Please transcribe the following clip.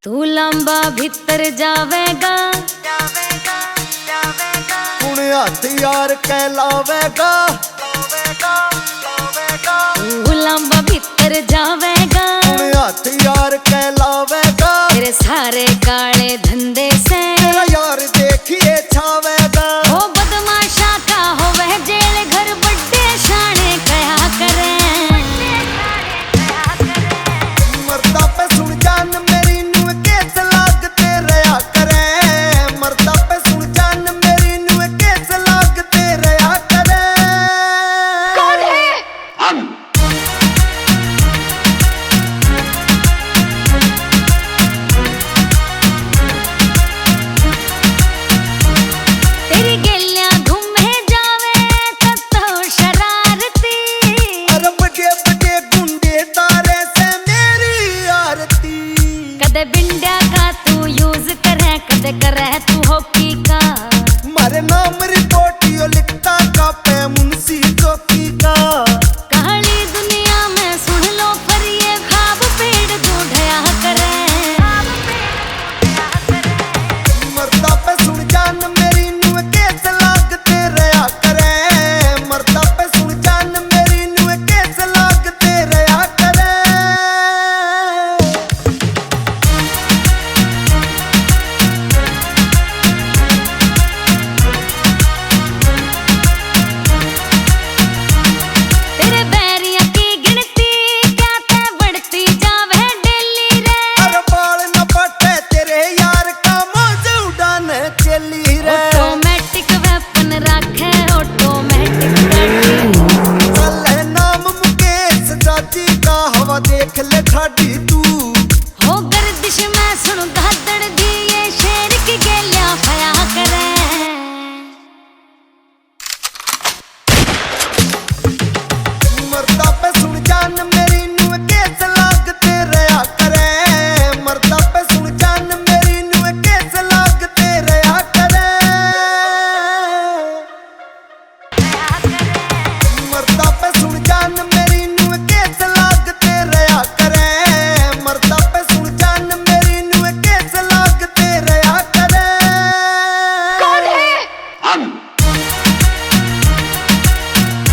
तू लंबा भीतर जावेगा हुण हथ यार कहलावेगा। तू लंबा भीतर जावेगा हुण हथ यार कहलावेगा। तेरे सारे काले धंधे से तेरा यार देखिए छावेगा। वो बदमाशा का हो वह जेल घर बड्डे शाने कया करे। मरदा पे सुन जान मेरी नू केस लागते रहा करे। मरदा पे सुन जान मेरी नू केस लागते रहा करे। कौन है? तेरी गेलियां घूमे जावे तो शरारती। अरे बड़े बड़े गुंडे तारे से मेरी आरती। कदे बिंडिया का तू यूज करे कदे करे तू हॉकी का। मारे नाम रिपोर्टियो लिखता का पे मुंशी चौकी का। कहानी दुनिया में सुन लो पर ये खाब पेड़ ढूंढया करे। मरदा पे सुन जान मेरी नू केस लागते रहा करे। मरदा पे सुन जान मेरी नू केस लागते रहा करे। तेरे बैरिया की गिनती क्या ते बढ़ती जावे डेली रे। अरे बाल न पटे तेरे यार का मौज उड़ाने चली रे। ऑटोमेटिक वेपन रखे ऑटोमेटिक गाड़ी। चल नाम मुकेश जाती का हवा देख ले ठाडी तू।